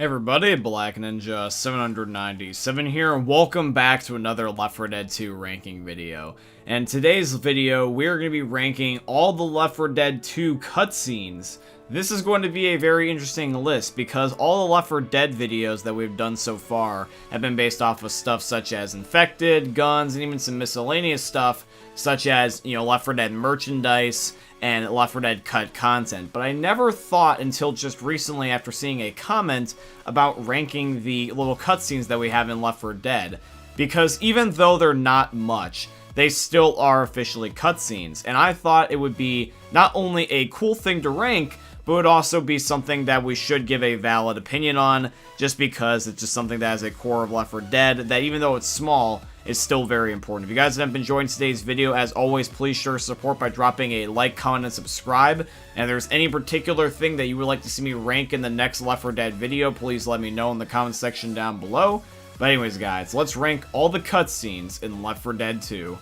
Hey everybody, Black Ninja 797 here, and welcome back to another Left 4 Dead 2 ranking video. And today's video, we're going to be ranking all the Left 4 Dead 2 cutscenes. This is going to be a very interesting list because all the Left 4 Dead videos that we've done so far have been based off of stuff such as Infected, guns, and even some miscellaneous stuff such as, Left 4 Dead merchandise and Left 4 Dead cut content, but I never thought until just recently after seeing a comment about ranking the little cutscenes that we have in Left 4 Dead, because even though they're not much, they still are officially cutscenes, and I thought it would be not only a cool thing to rank, but would also be something that we should give a valid opinion on, just because it's just something that has a core of Left 4 Dead that, even though it's small, is still very important. If you guys have been enjoying today's video, as always, please show support by dropping a like, comment, and subscribe. And if there's any particular thing that you would like to see me rank in the next Left 4 Dead video, please let me know in the comment section down below. But anyways, guys, let's rank all the cutscenes in Left 4 Dead 2.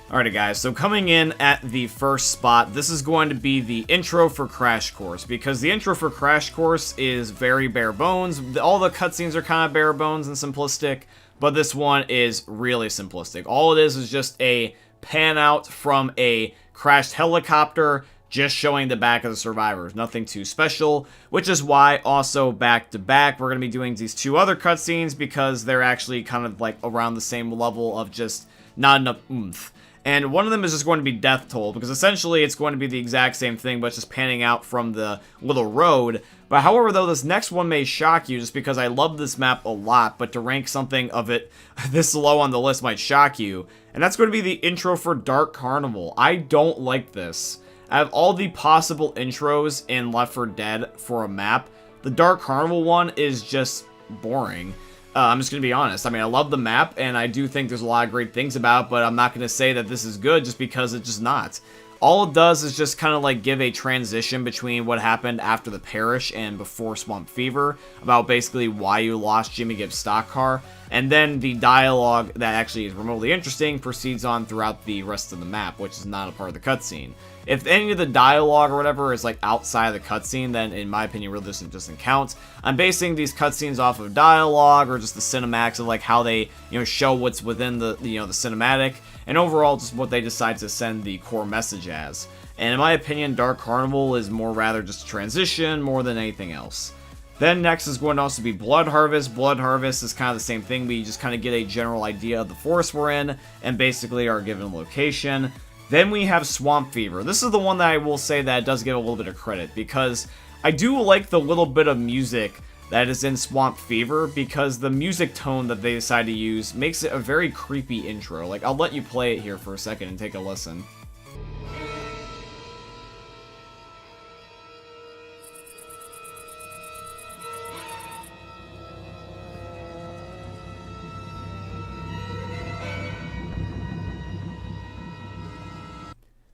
Alrighty guys, so coming in at the first spot, this is going to be the intro for Crash Course, because the intro for Crash Course is very bare bones. All the cutscenes are kind of bare bones and simplistic, but this one is really simplistic. All it is just a pan out from a crashed helicopter, just showing the back of the survivors. Nothing too special, which is why also back to back, we're going to be doing these two other cutscenes, because they're actually kind of like around the same level of just not enough oomph. And one of them is just going to be Death Toll, because essentially it's going to be the exact same thing, but it's just panning out from the little road. But however, though, this next one may shock you, just because I love this map a lot, but to rank something of it this low on the list might shock you. And that's going to be the intro for Dark Carnival. I don't like this. Out of all the possible intros in Left 4 Dead for a map, the Dark Carnival one is just boring. I'm just going to be honest. I mean, I love the map, and I do think there's a lot of great things about it, but I'm not going to say that this is good just because it's just not. All it does is just kind of like give a transition between what happened after the Parish and before Swamp Fever, about basically why you lost Jimmy Gibbs' stock car, and then the dialogue that actually is remotely interesting proceeds on throughout the rest of the map, which is not a part of the cutscene. If any of the dialogue or whatever is like outside of the cutscene, then in my opinion, really doesn't count. I'm basing these cutscenes off of dialogue or just the cinematics of like how they, show what's within the, the cinematic, and overall just what they decide to send the core message as. And in my opinion, Dark Carnival is more rather just a transition more than anything else. Then next is going to also be Blood Harvest. Blood Harvest is kind of the same thing, but you just kind of get a general idea of the forest we're in and basically our given location. Then we have Swamp Fever. This is the one that I will say that does give a little bit of credit, because I do like the little bit of music that is in Swamp Fever, because the music tone that they decide to use makes it a very creepy intro. Like, I'll let you play it here for a second and take a listen.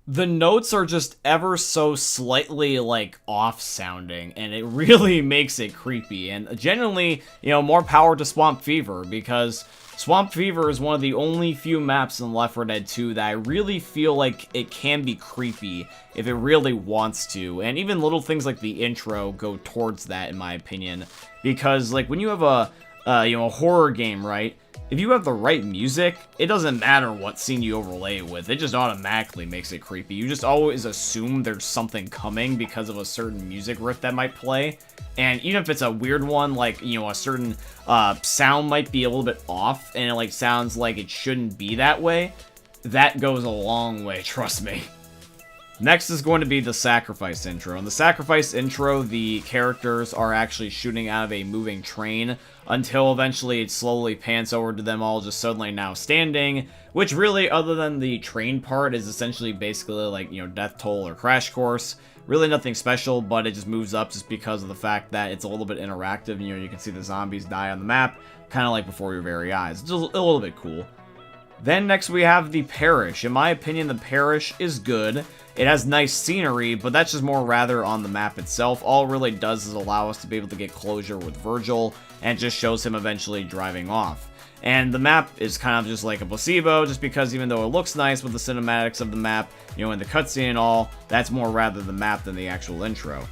The notes are just ever so slightly, like, off-sounding, and it really makes it creepy. And genuinely, more power to Swamp Fever, because Swamp Fever is one of the only few maps in Left 4 Dead 2 that I really feel like it can be creepy if it really wants to. And even little things like the intro go towards that, in my opinion. Because, like, when you have a horror game, right? If you have the right music, it doesn't matter what scene you overlay it with. It just automatically makes it creepy. You just always assume there's something coming because of a certain music riff that might play. And even if it's a weird one, like, a certain sound might be a little bit off, and it, like, sounds like it shouldn't be that way, that goes a long way, trust me. Next is going to be the Sacrifice intro. In the Sacrifice intro, the characters are actually shooting out of a moving train until eventually it slowly pans over to them all just suddenly now standing, which really, other than the train part, is essentially basically like, Death Toll or Crash Course. Really nothing special, but it just moves up just because of the fact that it's a little bit interactive. You can see the zombies die on the map, kind of like before your very eyes. It's just a little bit cool. Then next we have the Parish. In my opinion, the Parish is good. It has nice scenery, but that's just more rather on the map itself. All it really does is allow us to be able to get closure with Virgil, and just shows him eventually driving off. And the map is kind of just like a placebo, just because even though it looks nice with the cinematics of the map, and the cutscene and all, that's more rather the map than the actual intro.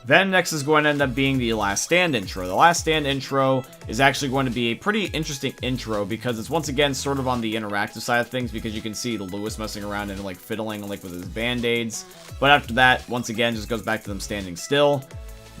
Then next is going to end up being the Last Stand intro. The Last Stand intro is actually going to be a pretty interesting intro because it's once again sort of on the interactive side of things, because you can see Lewis messing around and like fiddling like with his band-aids. But after that, once again, just goes back to them standing still.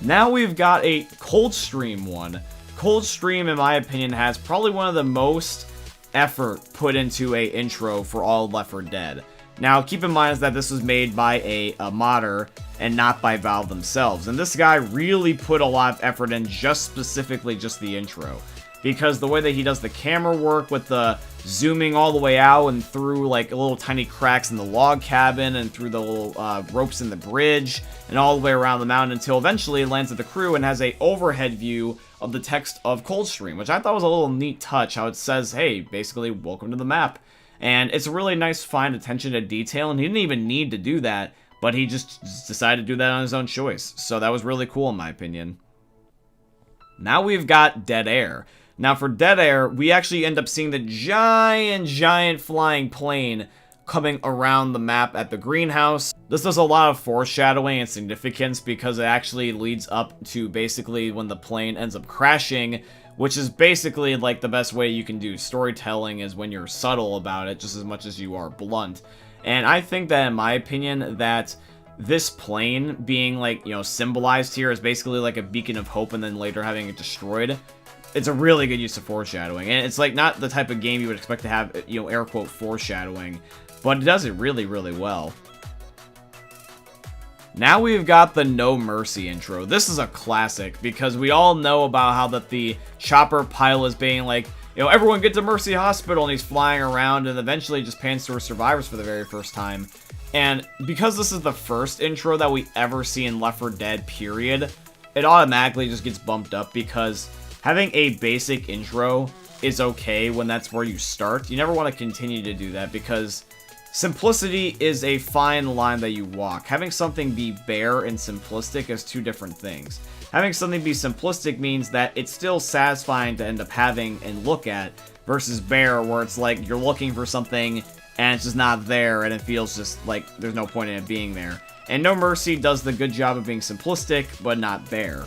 Now we've got a Coldstream one. Coldstream, in my opinion, has probably one of the most effort put into a intro for all Left 4 Dead. Now, keep in mind is that this was made by a modder and not by Valve themselves. And this guy really put a lot of effort in specifically just the intro. Because the way that he does the camera work with the zooming all the way out and through like little tiny cracks in the log cabin and through the little ropes in the bridge and all the way around the mountain until eventually it lands at the crew and has a overhead view of the text of Coldstream, which I thought was a little neat touch, how it says, hey, basically, welcome to the map. And it's a really nice fine attention to detail, and he didn't even need to do that, but he just decided to do that on his own choice. So that was really cool in my opinion. Now we've got Dead Air. Now for Dead Air, we actually end up seeing the giant flying plane coming around the map at the greenhouse. This does a lot of foreshadowing and significance because it actually leads up to basically when the plane ends up crashing, which is basically like the best way you can do storytelling is when you're subtle about it just as much as you are blunt. And I think that, in my opinion, that this plane being like, you know, symbolized here as basically like a beacon of hope and then later having it destroyed, it's a really good use of foreshadowing. And it's like not the type of game you would expect to have, you know, air quote foreshadowing, but it does it really well. Now we've got the No Mercy intro. This is a classic because we all know about how that the chopper pilot is being like, you know, everyone get to Mercy Hospital, and he's flying around and eventually just pans to survivors for the very first time. And because this is the first intro that we ever see in Left 4 Dead, period, it automatically just gets bumped up because having a basic intro is okay when that's where you start. You never want to continue to do that because simplicity is a fine line that you walk. Having something be bare and simplistic is two different things. Having something be simplistic means that it's still satisfying to end up having and look at, versus bare where it's like you're looking for something and it's just not there and it feels just like there's no point in it being there. And No Mercy does the good job of being simplistic but not bare.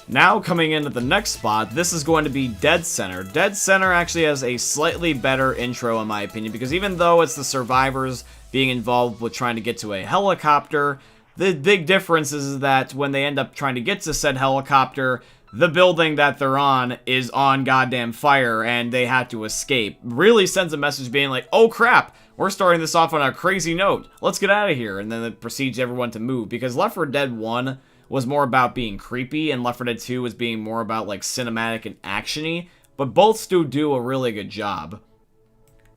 Now coming into the next spot, this is going to be Dead Center. Dead Center actually has a slightly better intro in my opinion, because even though it's the survivors being involved with trying to get to a helicopter, the big difference is that when they end up trying to get to said helicopter, the building that they're on is on goddamn fire and they had to escape. Really sends a message being like, oh crap, we're starting this off on a crazy note. Let's get out of here. And then it proceeds everyone to move, because Left 4 Dead 1 was more about being creepy, and Left 4 Dead 2 was being more about like cinematic and actiony, but both still do a really good job.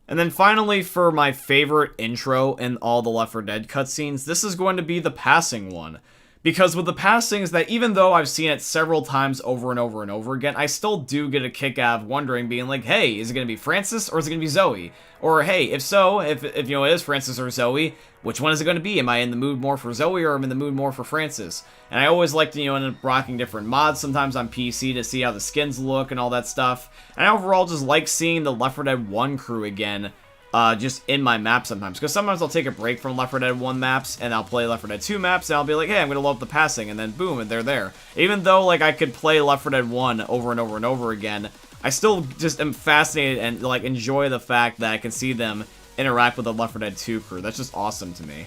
And then finally, for my favorite intro in all the Left 4 Dead cutscenes, this is going to be the passing one. Because with the passings, that even though I've seen it several times over and over and over again, I still do get a kick out of wondering, being like, hey, is it going to be Francis or is it going to be Zoe? Or hey, if so, if you know it is Francis or Zoe, which one is it going to be? Am I in the mood more for Zoe or am I in the mood more for Francis? And I always like to, you know, end up rocking different mods sometimes on PC to see how the skins look and all that stuff. And I overall just like seeing the Left 4 Dead 1 crew again, just in my map sometimes. Because sometimes I'll take a break from Left 4 Dead 1 maps, and I'll play Left 4 Dead 2 maps, and I'll be like, hey, I'm going to love the passing, and then boom, and they're there. Even though, like, I could play Left 4 Dead 1 over and over and over again, I still just am fascinated and, like, enjoy the fact that I can see them interact with the Left 4 Dead 2 crew. That's just awesome to me.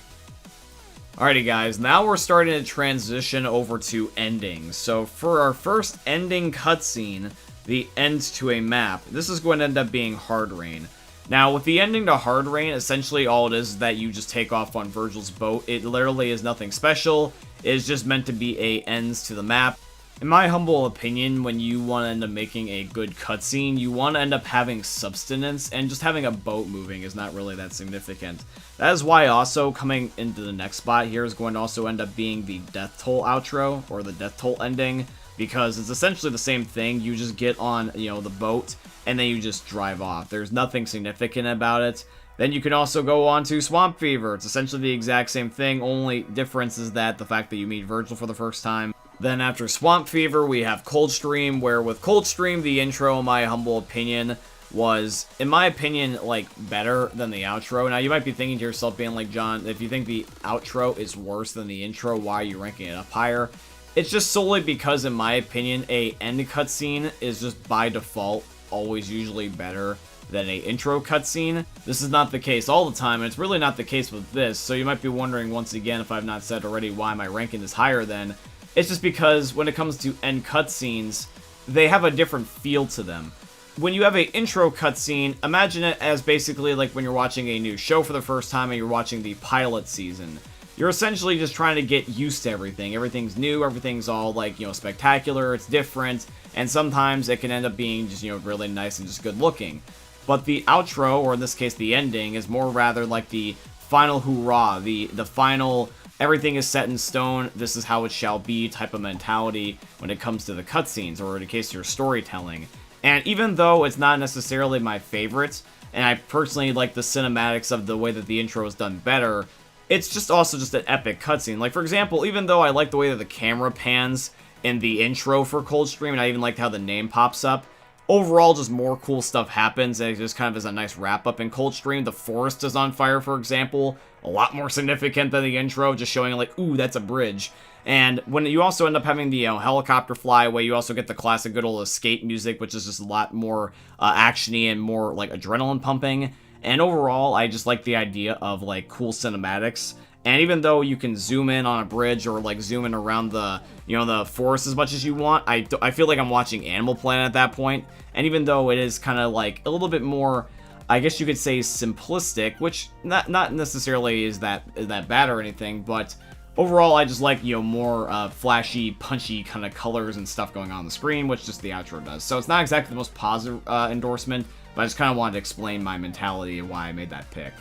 Alrighty guys, now we're starting to transition over to endings. So for our first ending cutscene, the end to a map, this is going to end up being Hard Rain. Now, with the ending to Hard Rain, essentially all it is that you just take off on Virgil's boat. It literally is nothing special. It is just meant to be a ends to the map. In my humble opinion, when you want to end up making a good cutscene, you want to end up having substance, and just having a boat moving is not really that significant. That is why also coming into the next spot here is going to also end up being the Death Toll outro, or the Death Toll ending, because it's essentially the same thing. You just get on, you know, the boat, and then you just drive off. There's nothing significant about it. Then you can also go on to Swamp Fever. It's essentially the exact same thing, only difference is that the fact that you meet Virgil for the first time. Then after Swamp Fever, we have Coldstream, where with Coldstream, the intro, in my humble opinion, was, in my opinion, like, better than the outro. Now, you might be thinking to yourself, being like, John, if you think the outro is worse than the intro, why are you ranking it up higher? It's just solely because, in my opinion, a end cutscene is just by default always usually better than a intro cutscene. This is not the case all the time, and it's really not the case with this, so you might be wondering once again, if I've not said already, why my ranking is higher than. It's just because when it comes to end cutscenes, they have a different feel to them. When you have an intro cutscene, imagine it as basically like when you're watching a new show for the first time and you're watching the pilot season. You're essentially just trying to get used to everything. Everything's new, everything's all like, spectacular, it's different, and sometimes it can end up being just, really nice and just good looking. But the outro, or in this case the ending, is more rather like the final hoorah, the final everything is set in stone, this is how it shall be type of mentality when it comes to the cutscenes, or in the case of your storytelling. And even though it's not necessarily my favorite, and I personally like the cinematics of the way that the intro is done better, it's just also just an epic cutscene. Like, for example, even though I like the way that the camera pans in the intro for Coldstream, and I even liked how the name pops up, overall, just more cool stuff happens, and it just kind of is a nice wrap-up in Coldstream. The forest is on fire, for example, a lot more significant than the intro, just showing like, ooh, that's a bridge. And when you also end up having the helicopter fly away, you also get the classic good old escape music, which is just a lot more action-y and more like adrenaline pumping. And overall, I just like the idea of like cool cinematics. And even though you can zoom in on a bridge or like zoom in around the, the forest as much as you want, I feel like I'm watching Animal Planet at that point. And even though it is kind of like a little bit more, I guess you could say simplistic, which not necessarily is that bad or anything, but overall I just like, more flashy, punchy kind of colors and stuff going on the screen, which just the outro does. So it's not exactly the most positive endorsement, but I just kind of wanted to explain my mentality and why I made that pick.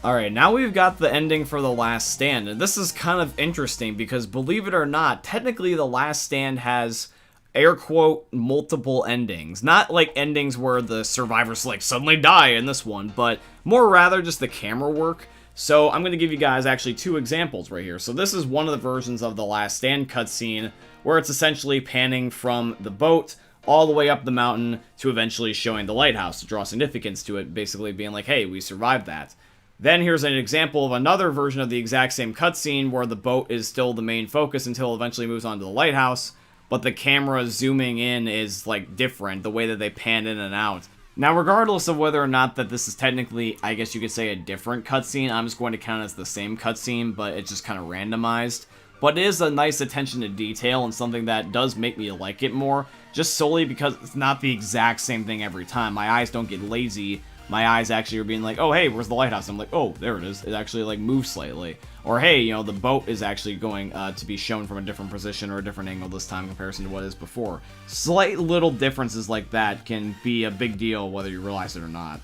Alright, now we've got the ending for The Last Stand, and this is kind of interesting because, believe it or not, technically The Last Stand has, air quote, multiple endings. Not like endings where the survivors like suddenly die in this one, but more rather just the camera work. So I'm going to give you guys actually two examples right here. So this is one of the versions of The Last Stand cutscene where it's essentially panning from the boat all the way up the mountain to eventually showing the lighthouse to draw significance to it, basically being like, hey, we survived that. Then here's an example of another version of the exact same cutscene where the boat is still the main focus until it eventually moves on to the lighthouse, but the camera zooming in is like different, the way that they pan in and out. Now, regardless of whether or not that this is technically, I guess you could say, a different cutscene, I'm just going to count it as the same cutscene, but it's just kind of randomized. But it is a nice attention to detail and something that does make me like it more, just solely because it's not the exact same thing every time. My eyes don't get lazy. My eyes actually are being like, oh, hey, where's the lighthouse? I'm like, oh, there it is. It actually, like, moves slightly. Or, hey, the boat is actually going to be shown from a different position or a different angle this time in comparison to what it is before. Slight little differences like that can be a big deal whether you realize it or not.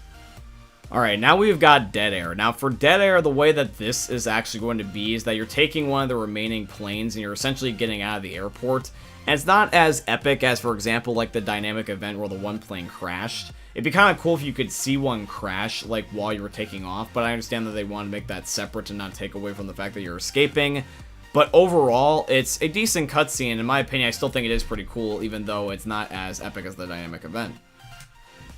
Alright, now we've got Dead Air. Now, for Dead Air, the way that this is actually going to be is that you're taking one of the remaining planes and you're essentially getting out of the airport. And it's not as epic as, for example, like the dynamic event where the one plane crashed. It'd be kind of cool if you could see one crash, like, while you were taking off, but I understand that they want to make that separate to not take away from the fact that you're escaping. But overall, it's a decent cutscene. In my opinion, I still think it is pretty cool, even though it's not as epic as the dynamic event.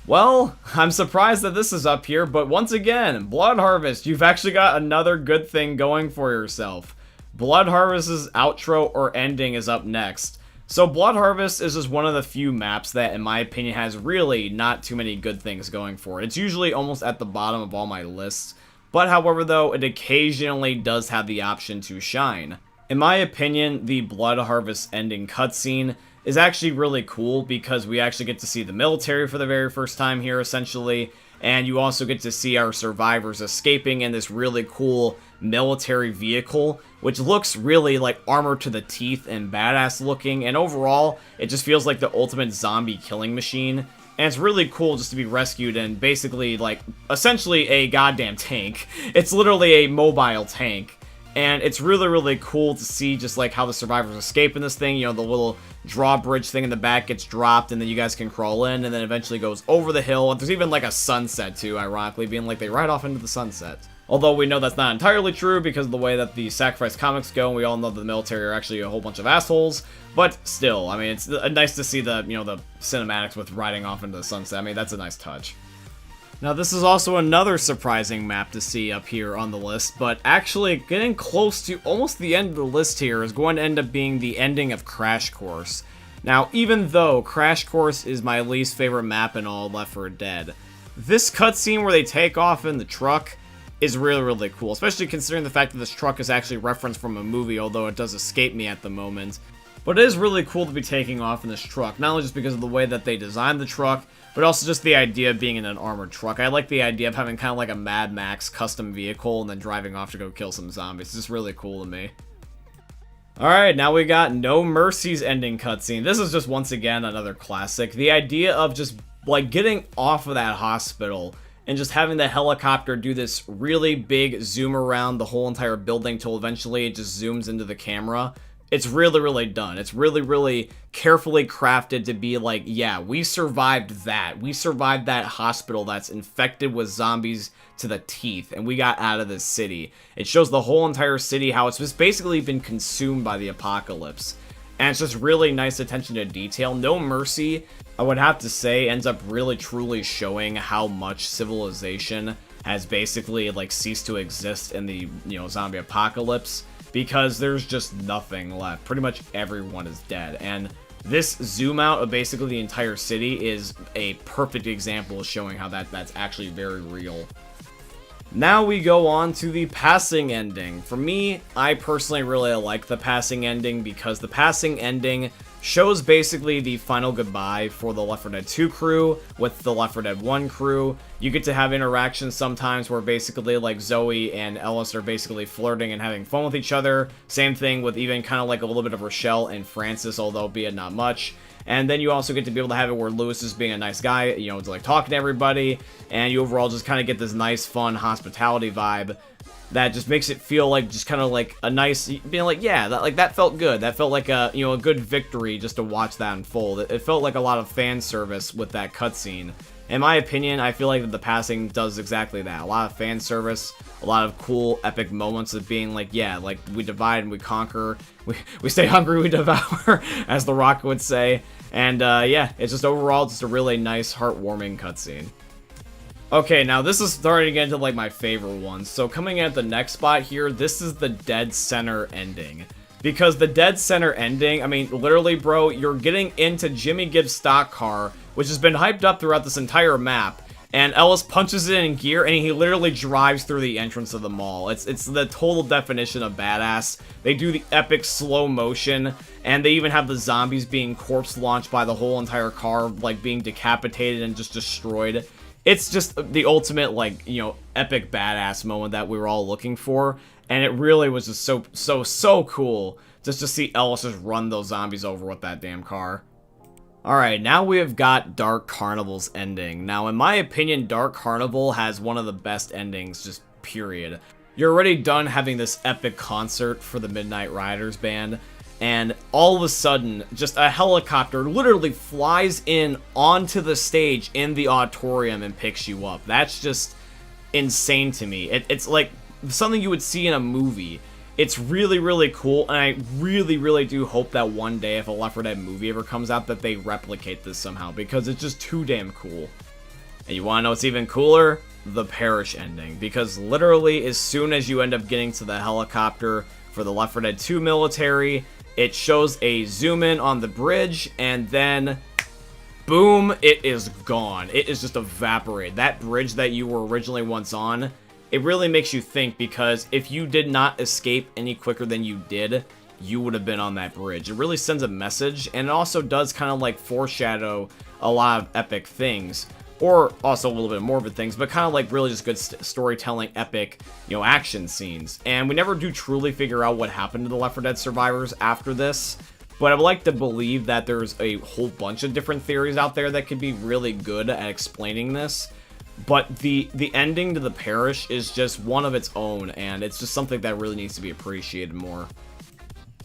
Well, I'm surprised that this is up here, but once again, Blood Harvest, you've actually got another good thing going for yourself. Blood Harvest's outro or ending is up next. So Blood Harvest is just one of the few maps that, in my opinion, has really not too many good things going for it. It's usually almost at the bottom of all my lists, but however though, it occasionally does have the option to shine. In my opinion, the Blood Harvest ending cutscene is actually really cool because we actually get to see the military for the very first time here, essentially, and you also get to see our survivors escaping in this really cool military vehicle, which looks really like armored to the teeth and badass looking, and overall, it just feels like the ultimate zombie killing machine. And it's really cool just to be rescued and basically, like, essentially a goddamn tank. It's literally a mobile tank. And it's really, really cool to see just, like, how the survivors escape in this thing. The little drawbridge thing in the back gets dropped, and then you guys can crawl in, and then eventually goes over the hill. And there's even, like, a sunset, too, ironically, being like they ride off into the sunset. Although we know that's not entirely true because of the way that the Sacrifice comics go, and we all know that the military are actually a whole bunch of assholes. But still, I mean, it's nice to see the, the cinematics with riding off into the sunset. I mean, that's a nice touch. Now this is also another surprising map to see up here on the list, but actually getting close to almost the end of the list here is going to end up being the ending of Crash Course. Now, even though Crash Course is my least favorite map in all Left 4 Dead, this cutscene where they take off in the truck is really, really cool, especially considering the fact that this truck is actually referenced from a movie, although it does escape me at the moment. But it is really cool to be taking off in this truck, not only just because of the way that they designed the truck, but also just the idea of being in an armored truck. I like the idea of having kind of like a Mad Max custom vehicle and then driving off to go kill some zombies. It's just really cool to me. Alright, now we got No Mercy's ending cutscene. This is just once again another classic. The idea of just like getting off of that hospital and just having the helicopter do this really big zoom around the whole entire building till eventually it just zooms into the camera. It's really, really done. It's really, really carefully crafted to be like, yeah, we survived that. We survived that hospital that's infected with zombies to the teeth, and we got out of this city. It shows the whole entire city, how it's just basically been consumed by the apocalypse. And it's just really nice attention to detail. No Mercy, I would have to say, ends up really, truly showing how much civilization has basically, like, ceased to exist in the, zombie apocalypse. Because there's just nothing left. Pretty much everyone is dead. And this zoom out of basically the entire city is a perfect example of showing how that's actually very real. Now we go on to the passing ending. For me, I personally really like the passing ending because the passing ending shows basically the final goodbye for the Left 4 Dead 2 crew with the Left 4 Dead 1 crew. You get to have interactions sometimes where basically like Zoe and Ellis are basically flirting and having fun with each other. Same thing with even kind of like a little bit of Rochelle and Francis, although be it not much. And then you also get to be able to have it where Lewis is being a nice guy, it's like talking to everybody, and you overall just kind of get this nice, fun hospitality vibe that just makes it feel like just kind of like a nice, being like, yeah, that felt good. That felt like a, a good victory just to watch that unfold. It felt like a lot of fan service with that cutscene. In my opinion, I feel like that the passing does exactly that. A lot of fan service, a lot of cool, epic moments of being like, yeah, like, we divide and we conquer. We stay hungry, we devour, as The Rock would say. And, yeah, it's just overall just a really nice, heartwarming cutscene. Okay, now this is starting to get into, like, my favorite ones. So coming at the next spot here, this is the Dead Center ending. Because the Dead Center ending, I mean, literally, bro, you're getting into Jimmy Gibbs' stock car, which has been hyped up throughout this entire map, and Ellis punches it in gear, and he literally drives through the entrance of the mall. It's the total definition of badass. They do the epic slow motion, and they even have the zombies being corpse launched by the whole entire car, like, being decapitated and just destroyed. It's just the ultimate, like, epic badass moment that we were all looking for. And it really was just so cool just to see Ellis just run those zombies over with that damn car. Alright, now we have got Dark Carnival's ending. Now, in my opinion, Dark Carnival has one of the best endings, just period. You're already done having this epic concert for the Midnight Riders band, and all of a sudden, just a helicopter literally flies in onto the stage in the auditorium and picks you up. That's just insane to me. It's like something you would see in a movie. It's really, really cool, and I really, really do hope that one day, if a Left 4 Dead movie ever comes out, that they replicate this somehow, because it's just too damn cool. And you want to know what's even cooler? The Parish ending, because literally, as soon as you end up getting to the helicopter for the Left 4 Dead 2 military, it shows a zoom in on the bridge, and then boom, it is gone. It is just evaporated. That bridge that you were originally once on, it really makes you think, because if you did not escape any quicker than you did, you would have been on that bridge. It really sends a message, and it also does kind of like foreshadow a lot of epic things, or also a little bit morbid things, but kind of like really just good storytelling, epic, action scenes. And we never do truly figure out what happened to the Left 4 Dead survivors after this, but I would like to believe that there's a whole bunch of different theories out there that could be really good at explaining this. But the ending to the Parish is just one of its own, and it's just something that really needs to be appreciated more.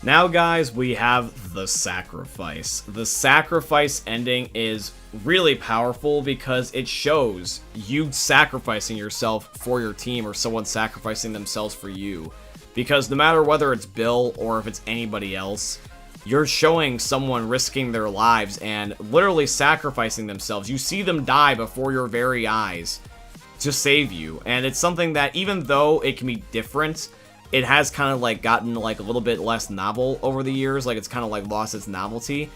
Now, guys, we have the Sacrifice. The Sacrifice ending is really powerful because it shows you sacrificing yourself for your team, or someone sacrificing themselves for you. Because no matter whether it's Bill or if it's anybody else, you're showing someone risking their lives and literally sacrificing themselves. You see them die before your very eyes to save you. And it's something that, even though it can be different, it has kind of like gotten like a little bit less novel over the years. Like, it's kind of like lost its novelty.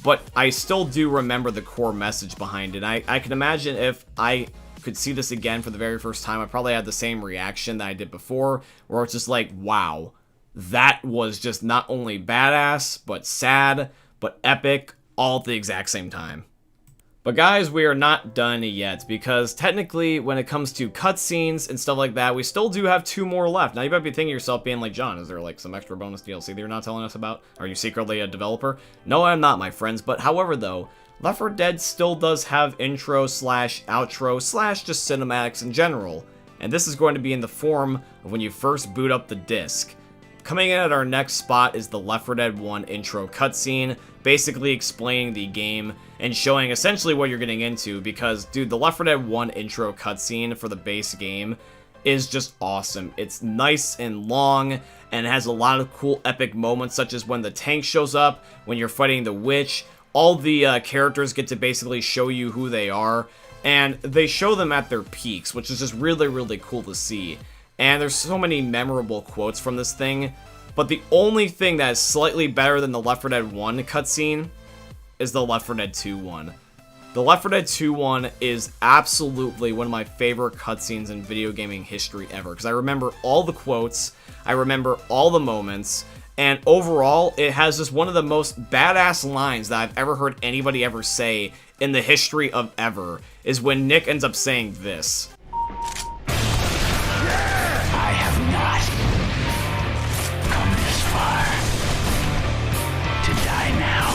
But I still do remember the core message behind it. I can imagine if I could see this again for the very first time, I probably had the same reaction that I did before, where it's just like, wow, that was just not only badass, but sad, but epic, all at the exact same time. But guys, we are not done yet, because technically, when it comes to cutscenes and stuff like that, we still do have 2 more left. Now, you might be thinking to yourself, being like, John, is there like some extra bonus DLC that you're not telling us about? Are you secretly a developer? No, I'm not, my friends. But however, though, Left 4 Dead still does have intro slash outro slash just cinematics in general. And this is going to be in the form of when you first boot up the disc. Coming in at our next spot is the Left 4 Dead 1 intro cutscene, basically explaining the game and showing essentially what you're getting into, because, dude, the Left 4 Dead 1 intro cutscene for the base game is just awesome. It's nice and long, and it has a lot of cool epic moments, such as when the tank shows up, when you're fighting the witch. All the characters get to basically show you who they are, and they show them at their peaks, which is just really, really cool to see. And there's so many memorable quotes from this thing, but the only thing that is slightly better than the Left 4 Dead 1 cutscene is the Left 4 Dead 2 one. The Left 4 Dead 2 one is absolutely one of my favorite cutscenes in video gaming history ever, because I remember all the quotes, I remember all the moments, and overall, it has just one of the most badass lines that I've ever heard anybody ever say in the history of ever, is when Nick ends up saying this. I have not come this far to die now.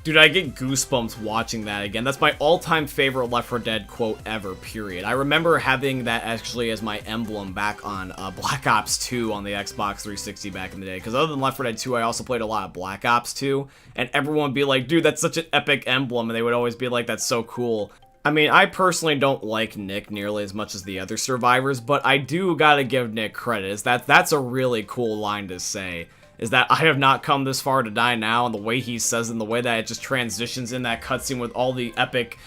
Dude, I get goosebumps watching that again. That's my all-time favorite Left 4 Dead quote ever, period. I remember having that actually as my emblem back on Black Ops 2 on the Xbox 360 back in the day. Because other than Left 4 Dead 2, I also played a lot of Black Ops 2. And everyone would be like, dude, that's such an epic emblem. And they would always be like, that's so cool. I mean, I personally don't like Nick nearly as much as the other survivors, but I do gotta give Nick credit. That's a really cool line to say. Is that I have not come this far to die now, and the way he says it, and the way that it just transitions in that cutscene with all the epic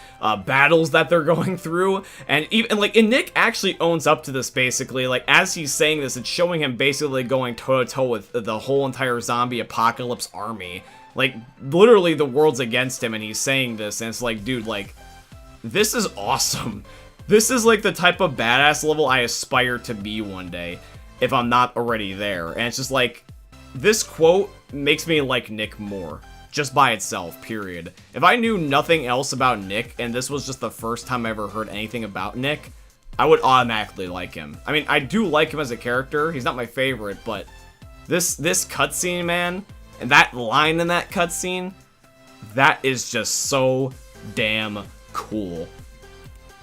battles that they're going through, and Nick actually owns up to this basically. Like, as he's saying this, it's showing him basically going toe-to-toe with the whole entire zombie apocalypse army. Like, literally the world's against him, and he's saying this, and it's like, dude, like, this is awesome. This is like the type of badass level I aspire to be one day, if I'm not already there. And it's just like, this quote makes me like Nick more, just by itself, period. If I knew nothing else about Nick, and this was just the first time I ever heard anything about Nick, I would automatically like him. I mean, I do like him as a character. He's not my favorite, but this cutscene, man, and that line in that cutscene, that is just so damn cool.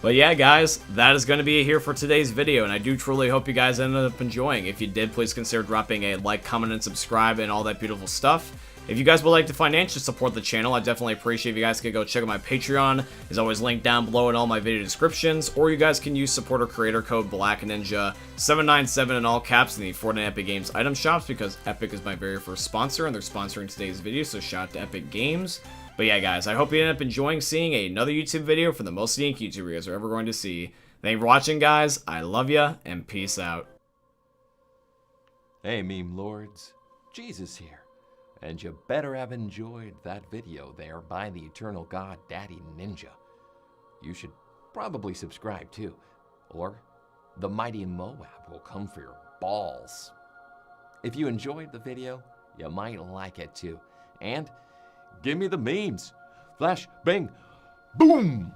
But yeah, guys, that is going to be it here for today's video, and I do truly hope you guys ended up enjoying. If you did, please consider dropping a like, comment, and subscribe, and all that beautiful stuff. If you guys would like to financially support the channel, I definitely appreciate if you guys could go check out my Patreon. It's always linked down below in all my video descriptions, or you guys can use supporter creator code BlackNinja797 in all caps in the Fortnite Epic Games item shops, because Epic is my very first sponsor, and they're sponsoring today's video, so shout out to Epic Games. But yeah, guys, I hope you end up enjoying seeing another YouTube video from the most unique YouTuber you guys are ever going to see. Thank you for watching, guys. I love ya, and peace out. Hey, meme lords. Jesus here. And you better have enjoyed that video there by the eternal god Daddy Ninja. You should probably subscribe too, or the mighty Moab will come for your balls. If you enjoyed the video, you might like it too. And give me the memes. Flash, bang, boom!